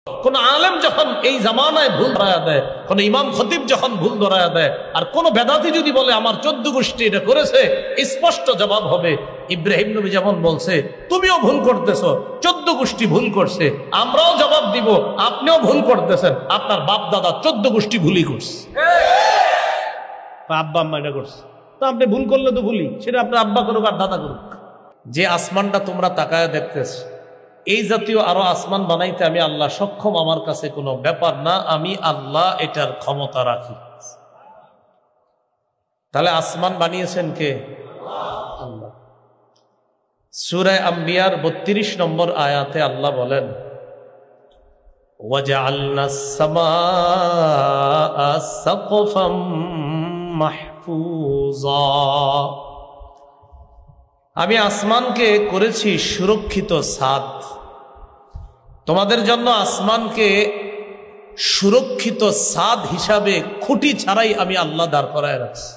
কোন আলেম যখন এই জামানায় ভুল ধরায়া দেয়, কোন ইমাম খতিব যখন ভুল ধরায়া দেয়, আর কোন বেদাতি যদি বলে আমার 14 গোষ্ঠী এটা করেছে, স্পষ্ট জবাব হবে ইব্রাহিম নবী যেমন বলছে তুমিও ভুল করতেছো, 14 গোষ্ঠী ভুল করছে, আমরাও জবাব দিব আপনিও ভুল করতেছেন, আপনার বাপ দাদা 14 গোষ্ঠী ভুলই করছে, আব্বা আম্মা এটা করছে, তো আপনি ভুল করলে তো ভুলই, সেটা আপনার আব্বা করুক আর দাদা করুক। যে আসমানটা তোমরা তাকায় দেখতেছ, এই জাতীয় আরো আসমান বানাইতে আমি আল্লাহ সক্ষম, আমার কাছে কোনো ব্যাপার না, আমি আল্লাহ এটার ক্ষমতা রাখি। তাহলে আসমান বানিয়েছেন কে? আল্লাহ। সূরা আম্বিয়ার 32 নম্বর আয়াতে আল্লাহ বলেন ওয়াজআলনাস সামাআ সাকফাম মাহফুজা, আমি আসমানকে করেছি সুরক্ষিত ছাদ। তোমাদের জন্য আসমানকে সুরক্ষিত ছাদ হিসাবে খুঁটি ছাড়াই আমি আল্লাহ দাঁড় করায় রাখছি।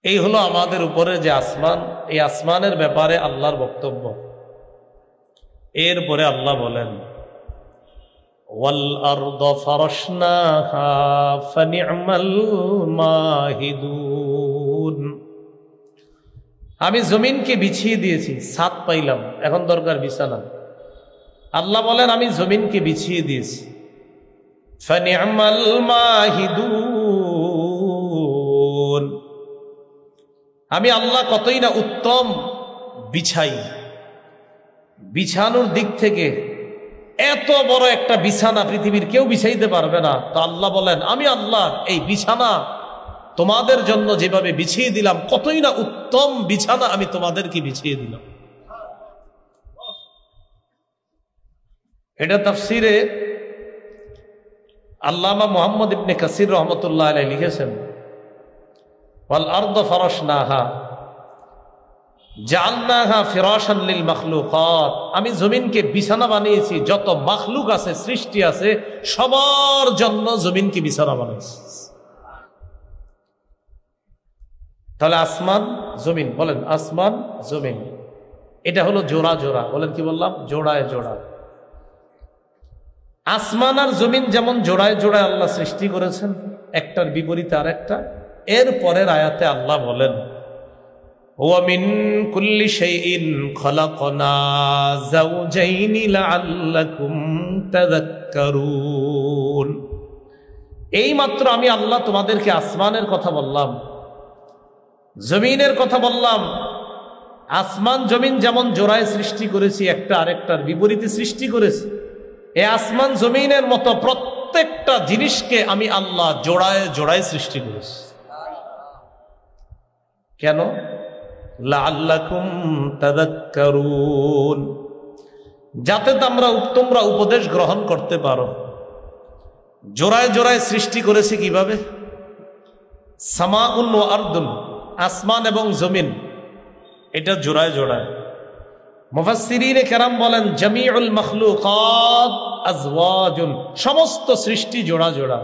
এই হলো আমাদের উপরে যে আসমান, এই আসমানের ব্যাপারে আল্লাহর বক্তব্য। এরপরে আল্লাহ বলেন ওয়াল আরদ ফারাশনাহা ফানি'মাল মাহিদুন, আমি জমিনকে বিছিয়ে দিয়েছি, ছাদ পাইলাম, এখন দরকার বিছানা। আল্লাহ বলেন আমি জমিনকে বিছিয়ে দিয়েছি, ফানি'মাল মাহিদুন, আমি আল্লাহ কতই না উত্তম বিছাই। বিছানোর দিক থেকে এত বড় একটা বিছানা পৃথিবীর কেউ বিছাইতে পারবে না, তো আল্লাহ বলেন আমি আল্লাহ এই বিছানা তোমাদের জন্য যেভাবে বিছিয়ে দিলাম, কতই না উত্তম বিছানা আমি তোমাদেরকে বিছিয়ে দিলাম। এটা তাফসিরে আল্লামা মুহাম্মদ ইবনে কাসির রহমতুল্লাহ আলাইহি লিখেছেন ওয়াল আরদ ফারাশনাহা জাআলনাহা ফিরাশান লিল মাখলুকাত, আমি জমিনকে বিছানা বানিয়েছি, যত মাখলুক আছে সৃষ্টি আছে সবার জন্য জমিনকে বিছানা বানিয়েছি। তাহলে আসমান জমিন, বলেন আসমান জমিন, এটা হলো জোড়া জোড়া, বলেন কি বললাম? জোড়ায় জোড়া। আসমান আর জমিন যেমন জোড়ায় জোড়ায় আল্লাহ সৃষ্টি করেছেন, একটার বিপরীতে আর একটা। এর পরের আয়াতে আল্লাহ বলেন ওয়া মিন কুল্লি শাইইন খালাকনা যাওজাইনি লাআল্লাকুম তাযাক্কারুন, এই মাত্র আমি আল্লাহ তোমাদেরকে আসমানের কথা বললাম, জমিনের কথা বললাম। আসমান জমিন যেমন জোড়ায় সৃষ্টি করেছি, একটা আরেকটার বিপরীতে সৃষ্টি করেছি, এই আসমান জমিনের মতো প্রত্যেকটা জিনিসকে আমি আল্লাহ জোড়ায় জোড়ায় সৃষ্টি করেছি। কেন? লাআল্লাকুম তাযাক্কারুন, যাতে তোমরা উপদেশ গ্রহণ করতে পারো। জোড়ায় জোড়ায় সৃষ্টি করেছি কিভাবে? সামাউন ওয়া আরদুন, আসমান এবং জমিন এটা জোড়ায় জোড়ায়। মুফাসসিরিনে কেরাম বলেন জামিউল মাখলুকাত আজওয়াজুন, সমস্ত সৃষ্টি জোড়া জোড়া।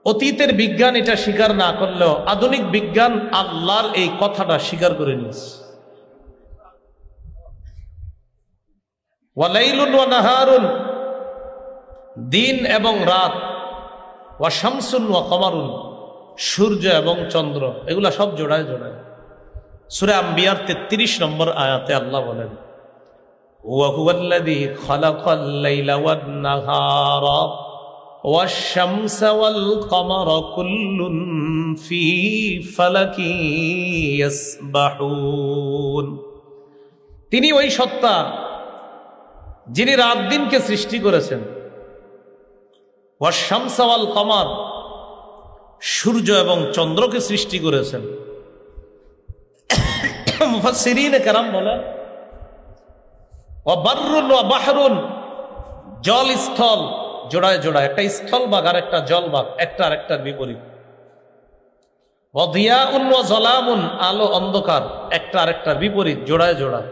অতীতের বিজ্ঞান এটা স্বীকার না করলেও আধুনিক বিজ্ঞান আল্লাহর এই কথাটা স্বীকার করে নিয়েছে। ওয়া লাইলুন ওয়া নাহারুন, দিন এবং রাত, ওয়া শামসুন ওয়া কমারুন, সূর্য এবং চন্দ্র, এগুলা সব জোড়ায় জোড়ায়। সূরা আম্বিয়ার 33 নম্বর আয়াতে আল্লাহ বলেন ওয়া হুয়াল্লাযী খালাকাল লাইলা ওয়ান নাহারা ওয়াশ শামসা ওয়াল কমারা কুল্লুন ফি ফালাকি ইয়াসবাহুন, তিনি ওই সত্তা যিনি রাত দিনকে সৃষ্টি করেছেন, ওয়াশ শামসা ওয়াল কমার, সূর্য এবং চন্দ্রকে সৃষ্টি করেছেন। মুফাসসিরিনে কেরাম বলেন ওয়া বাররুন ওয়া বাহরুন, জল স্থল জোড়ায় জোড়ায়, একটা স্থল ভাগ আর একটা জল ভাগ, একটা আরেকটার বিপরীত। ওয়া দিয়াউন ওয়া যালামুন, আলো অন্ধকার, একটা আরেকটার বিপরীত, জোড়ায় জোড়ায়।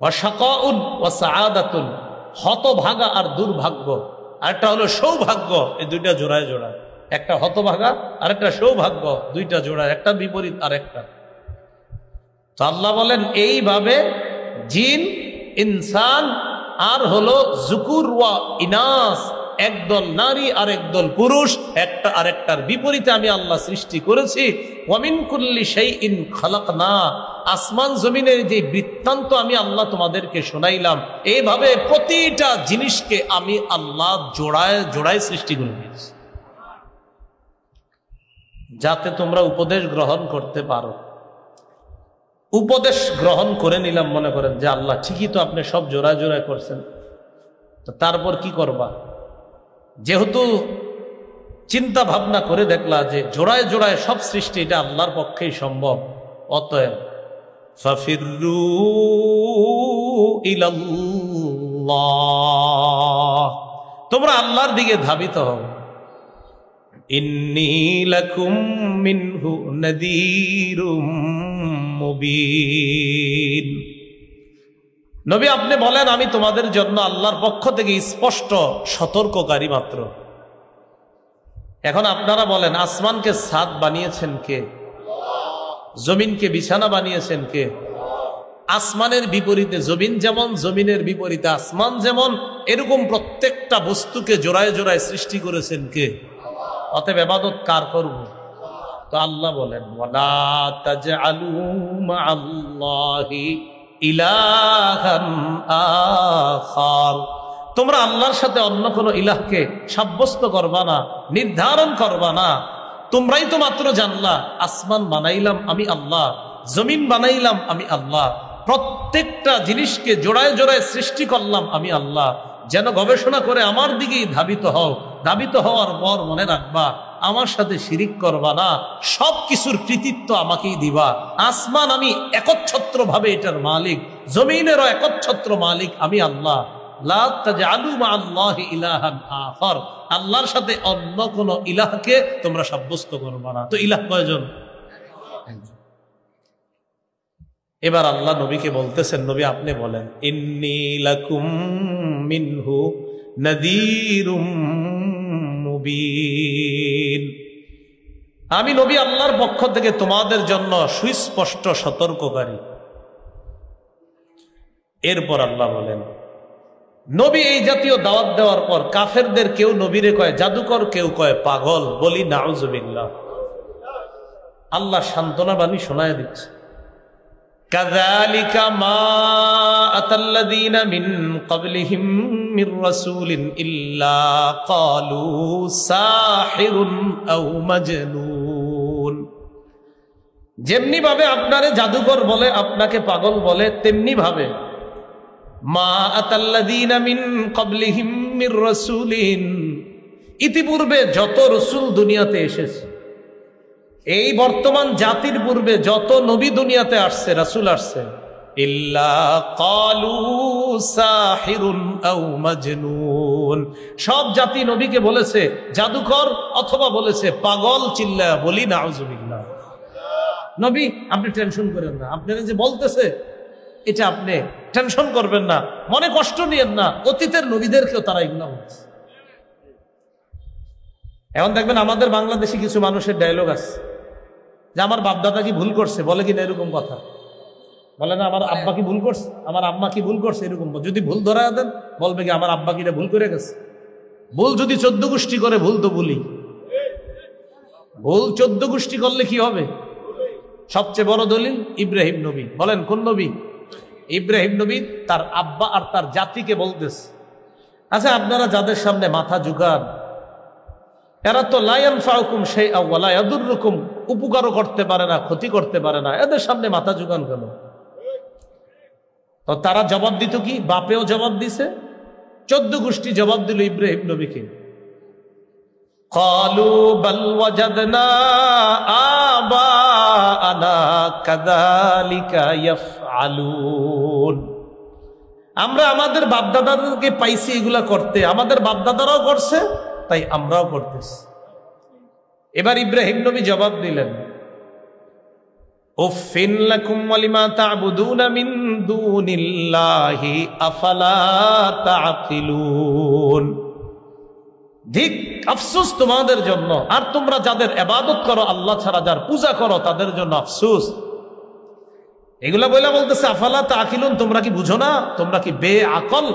ওয়া শাকাউন ওয়া সাআদাতুন, হতভাগা আর দুর্ভাগ্য, আরেকটা হলো সৌভাগ্য, এই দুইটা জোড়ায় জোড়ায়। একটা হতভাগা আর একটা সৌভাগ্য, দুইটা জোড়ায়, একটা বিপরীত আর একটা। তো আল্লাহ বলেন এইভাবে জিন ইনসান আর হলো যুকুর ওয়া ইনাস, একদল নারী আর একদল পুরুষ, একটা আরেকটার বিপরীতে আমি আল্লাহ সৃষ্টি করেছি। ওয়া মিন কুল্লি শাইইন খালাকনা, আসমান জমিনের যে বৃত্তান্ত আমি আল্লাহ তোমাদেরকে শোনাইলাম, এইভাবে প্রতিটা জিনিসকে আমি আল্লাহ জোড়ায় জোড়ায় সৃষ্টি করে দিয়েছি, যাতে তোমরা উপদেশ গ্রহণ করতে পারো। উপদেশ গ্রহণ করে নিলাম, মনে করেন যে আল্লাহ ঠিকই তো আপনি সব জোড়ায় জোড়ায় করছেন, তো তারপর কি করবা? যেহেতু চিন্তা ভাবনা করে দেখলা যে জোড়ায় জোড়ায় সব সৃষ্টি এটা আল্লাহর পক্ষেই সম্ভব, অতএব ফাফিরু ইলাল্লাহ, তোমরা আল্লাহর দিকে ধাবিত হও। ইন্নী লাকুম মিনহু নাযীরুম মুবিন। নবী আপনি বলেন আমি তোমাদের জন্য আল্লাহর পক্ষ থেকে স্পষ্ট সতর্ককারী মাত্র। এখন আপনারা বলেন আসমানকে ছাদ বানিয়েছেন কে? জমিনকে বিছানা বানিয়েছেন কে? আসমানের বিপরীতে জমিন যেমন, জমিনের বিপরীতে আসমান যেমন, এরকম প্রত্যেকটা বস্তুকে জোড়ায় জোড়ায় সৃষ্টি করেছেন কে? অতএব ইবাদত কার করব? তো আল্লাহ বলেন ওয়ালা তাজআলু মা'আল্লাহি ইলাহান আখার, তোমরা আল্লাহর সাথে অন্য কোনো ইলাহকে সাব্যস্ত করবা না, নির্ধারণ করবা না। তোমরাই তো মাত্র জানলা আসমান বানাইলাম আমি আল্লাহ, জমিন বানাইলাম আমি আল্লাহ, প্রত্যেকটা জিনিসকে জোড়ায় জোড়ায় সৃষ্টি করলাম আমি আল্লাহ। যেন গবেষণা করে আমার দিকেই ধাবিত হও। ধাবিত হওয়ার পর মনে রাখবা আমার সাথে শিরিক করবা না, সব কিছুর কৃতিত্ব আমাকেই দিবা। আসমান আমি একচ্ছত্র ভাবে এটার মালিক, জমিনেরও একচ্ছত্র মালিক আমি আল্লাহ। লা তাজআলু মা'আল্লাহি ইলাহান আখার, আল্লাহর সাথে অন্য কোন ইলাহকে তোমরা সাব্যস্ত করবা না। তো ইলাহ কয়জন? এবার আল্লাহ নবীকে বলতেছেন, নবী আপনি বলেন ইন্নী লাকুম মিনহু নাযীরুম মুবিন, আমি নবী আল্লাহর পক্ষ থেকে তোমাদের জন্য সুস্পষ্ট সতর্ককারী। এরপর আল্লাহ বলেন নবী এই জাতীয় দাওয়াত দেওয়ার পর কাফেরদের কেউ নবীরে কয় জাদুকর, কেউ কয় পাগল, বলি নাউজুবিল্লাহ। আল্লাহ সান্ত্বনা বাণী শোনায় দিচ্ছে, কাযালিকা মা আতাল্লাযীনা মিন ক্বাবলিহিম মির রাসূলিন ইল্লা ক্বালু সাহিরুন আও মাজনুন। যেমনি ভাবে আপনারে জাদুকর বলে, আপনাকে পাগল বলে, তেমনি ভাবে মা আতাল্লাযীনা মিন ক্বাবলিহিম মির রাসূলিন, ইতিপূর্বে যত রাসূল দুনিয়াতে এসেছে, এই বর্তমান জাতির পূর্বে যত নবী দুনিয়াতে আসছে, রাসূল আসছে, ইল্লা ক্বালু সাহিরুন আও মাজনুন, সব জাতি নবীকে বলেছে জাদুকর অথবা বলেছে পাগল। চিল্লা বলি নাউজুবিল্লাহ। নবী আপনি টেনশন করেন না, আপনারা যে বলতেছে এটা আপনি টেনশন করবেন না, মনে কষ্ট নিয়েন না, অতীতের নবীদেরকেও তারা এগুলা বলছে। এখন দেখবেন আমাদের বাংলাদেশে কিছু মানুষের ডায়লগ আছে যে আমার বাপদাদা কি ভুল করছে, বলে কিনা এরকম কথা বলে না, আমার আব্বা কি ভুল করছে, আমার আম্মা কি ভুল করছে, এরকম যদি ভুল ধরা দেন বলবে কি আমার আব্বা কিনা ভুল করে গেছে। ভুল যদি 14 গোষ্ঠী করে, ভুল তো ভুলই, ভুল 14 গোষ্ঠী করলে কি হবে? সবচেয়ে বড় দলিল ইব্রাহিম নবী। বলেন কোন নবী? ইব্রাহিম নবী তার আব্বা আর তার জাতিকে বলতেছে, আচ্ছা আপনারা যাদের সামনে মাথা ঝুঁকান এরা তো লা ইয়ানফাউকুম শাইআ ওয়া লা ইয়াদুররুকুম, উপকারও করতে পারে না, ক্ষতি করতে পারে না, এদের সামনে মাথা ঝুঁকান কেন? তো তারা জবাব দিত কি? বাপেও জবাব দিছে, 14 গোষ্ঠী জবাব দিল ইব্রাহিম নবীকে, ক্বালু বাল ওয়াজাদনা আবাআনা কাযালিকা ইয়াফআলুন, আমরা আমাদের বাপদাদাদেরকে পাইছি এগুলা করতে, আমাদের বাপদাদারাও করছে তাই আমরাও করতেছি। এবার ইব্রাহিম নবী জবাব দিলেন, উফিন লাকুম ওয়া লিমা তা'বুদুনা মিন দুনিল্লাহি আফালা তা'কিলুন, ধিক আফসোস তোমাদের জন্য, আর তোমরা যাদের ইবাদত করো আল্লাহ ছাড়া, যার পূজা করো তাদের জন্য আফসোস। এগুলা বইলা বলতেছে আফালা তাকিলুন, তোমরা কি বুঝো না? তোমরা কি বে আকল?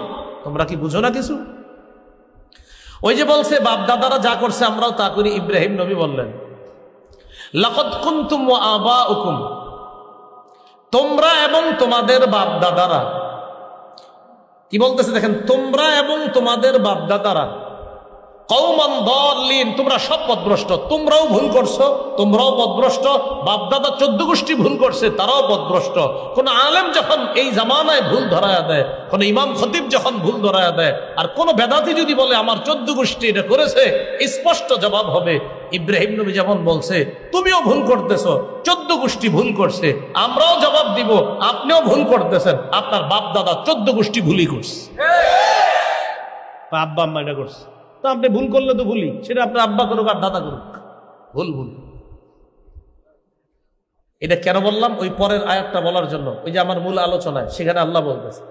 তোমরা কি বুঝো না কিছু? ওই যে বলছে বাপ দাদারা যা করছে আমরাও তা করি। ইব্রাহিম নবী বললেন লাকাদ কুনতুম ওয়া আবাউকুম, তোমরা এবং তোমাদের বাপ দাদারা। কি বলতেছে দেখেন, তোমরা এবং তোমাদের বাপ দাদারা কওমান দাল্লিন, তোমরা সব পথভ্রষ্ট। তোমরাও ভুল করছো, তোমরাও পথভ্রষ্ট। বাপ দাদা 14 গোষ্ঠী ভুল করছে, তারাও পথভ্রষ্ট। কোন আলেম যখন এই জামানায় ভুল ধরায়া দেয়, কোন ইমাম খতিব যখন ভুল ধরায়া দেয়, আর কোন বেদাতি যদি বলে আমার 14 গোষ্ঠী এটা করেছে, স্পষ্ট জবাব হবে ইব্রাহিম নবী যেমন বলছে তুমিও ভুল করতেছো, 14 গোষ্ঠী ভুল করছে। আমরাও জবাব দিব আপনিও ভুল করতেছেন, আপনার বাপ দাদা 14 গোষ্ঠী ভুলই করছে। আব্বা আম্মা এটা করছে, তো আপনি ভুল করলে তো ভুলই, সেটা আপনার আব্বা করুক আর দাদা করুক, ভুল ভুল। এটা কেন বললাম? ওই পরের আয়াতটা বলার জন্য। ওই যে আমার মূল আলোচনায় সেখানে আল্লাহ বলতেছে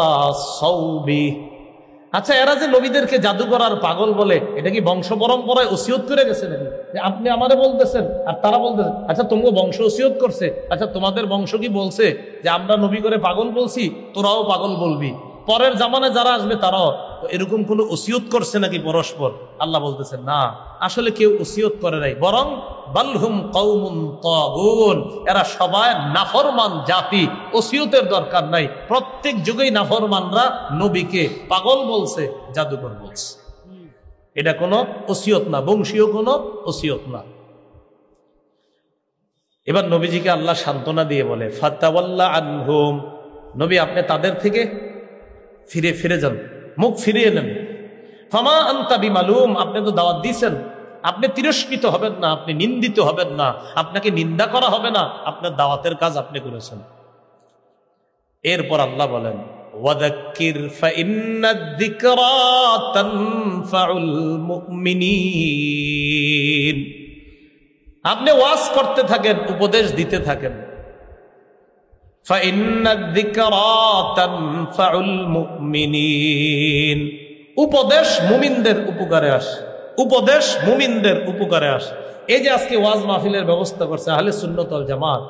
আতাওয়াসাউবি। আচ্ছা, এরা যে নবীদেরকে জাদুকর আর পাগল বলে, এটা কি বংশ পরম্পরায় ওসিয়ত করে গেছে নাকি? যে আপনি আমারে বলতেছেন আর তারা বলতেছেন, আচ্ছা তোমাকে বংশ ওসিয়ত করছে, আচ্ছা তোমাদের বংশ কি বলছে যে আমরা নবী করে পাগল বলছি, তোরাও পাগল বলবি? পরের জামানায় যারা আসবে তারাও এরকম কোন ওসিয়ত করছে নাকি পরস্পর? আল্লাহ বলতেছেন না, আসলে কেউ ওসিয়ত করে নাই, বরং বালহুম কওমুন তাগুন, এরা সবাই নাফরমান জাতি। ওসিয়তের দরকার নাই, প্রত্যেক যুগেই নাফরমানরা নবীকে পাগল বলছে, জাদুকর বলছে। এটা কোনো ওসিয়ত না, বংশীয় কোনো ওসিয়ত না। এবার নবীজিকে আল্লাহ সান্ত্বনা দিয়ে বলে ফাতাওয়াল্লা আনহুম, নবী আপনি তাদের থেকে ফিরে ফিরে যান, মুখ ফিরিয়ে নেন। ফামা আনতা বিমালুম, আপনি তো দাওয়াত দিয়েছেন, আপনি তিরস্কৃত হবেন না, আপনি নিন্দিত হবেন না, আপনাকে নিন্দা করা হবে না, আপনার দাওয়াতের কাজ আপনি করেছেন। এরপর আল্লাহ বলেন ওয়াযাক্কির ফাইন্নাদ যিকরা তানফাউল মুমিনিন, আপনি ওয়াজ করতে থাকেন, উপদেশ দিতে থাকেন। ফাইন্নাদ যিকরা তানফাউল মুমিনিন, উপদেশ মুমিনদের উপকারে আসে, উপদেশ মুমিনদের উপকারে আসে। এই যে আজকে ওয়াজ মাহফিলের ব্যবস্থা করছে আহলে সুন্নাত ওয়াল জামাত,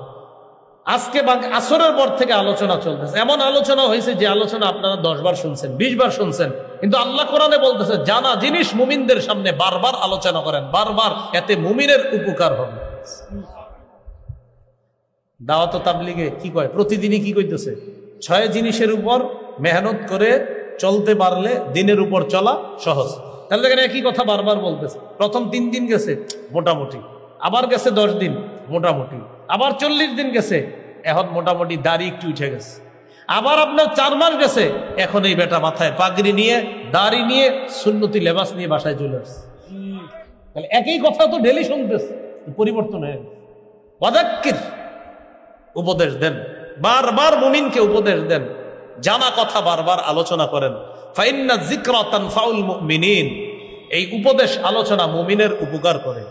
আজকে আসরের পর থেকে আলোচনা চলতেছে। এমন আলোচনা হয়েছে যে আলোচনা আপনারা 10 বার শুনছেন, 20 বার শুনছেন, কিন্তু আল্লাহ কোরআনে বলতেছে জানা জিনিস মুমিনদের সামনে বারবার আলোচনা করেন, বারবার, এতে মুমিনের উপকার হবে। দাওয়াত ও তাবলীগে কি কয়, প্রতিদিনই কি কইতেছে? 6 জিনিসের উপর মেহনত করে চলতে পারলে দিনের উপর চলা সহজ। তাহলে দেখেন একই কথা বারবার বলতেছে। প্রথম 3 দিন গেছে মোটামুটি, আবার গেছে 10 দিন মোটামুটি, আবার 40 দিন গেছে, এখন মোটামুটি দাড়ি একটু উঠে গেছে। আবার আপনার 4 মাস গেছে, এখন এই বেটা মাথায় পাগড়ি নিয়ে, দাড়ি নিয়ে, সুন্নতি লেবাস নিয়ে বাসায় চলে আসছে। তাহলে একই কথা তো ডেলি শুনতেছে, পরিবর্তন হয়ে গেছে। ওয়াযাক্কির, উপদেশ দেন, বারবার মুমিনকে উপদেশ দেন, জানা কথা বারবার আলোচনা করেন। ফাইন্না যিকরা তানফাউল মুমিনিন, এই উপদেশ আলোচনা মুমিনের উপকার করে।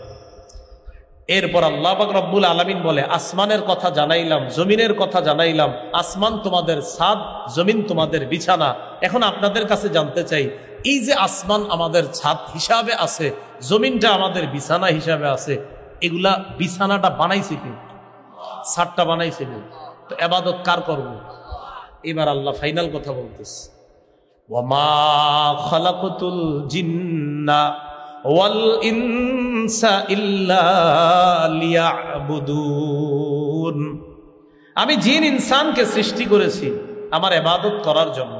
এরপর আল্লাহ পাক রব্বুল আলামিন বলে আসমানের কথা জানাইলাম, জমিনের কথা জানাইলাম। আসমান তোমাদের ছাদ, জমিন তোমাদের বিছানা। এখন আপনাদের কাছে জানতে চাই, এই যে আসমান আমাদের ছাদ হিসাবে আছে, জমিনটা আমাদের বিছানা হিসাবে আছে, এগুলা বিছানাটা বানাইছে কি? ছাদটা বানাইছে কি? তো ইবাদত কার করব? এবার আল্লাহ ফাইনাল কথা বলতেছে, ওয়ামা খালাকতুল জিন্না ওয়াল ইনসা ইল্লা লিয়াবুদুন, আমি জিন ইনসানকে সৃষ্টি করেছি আমার ইবাদত করার জন্য।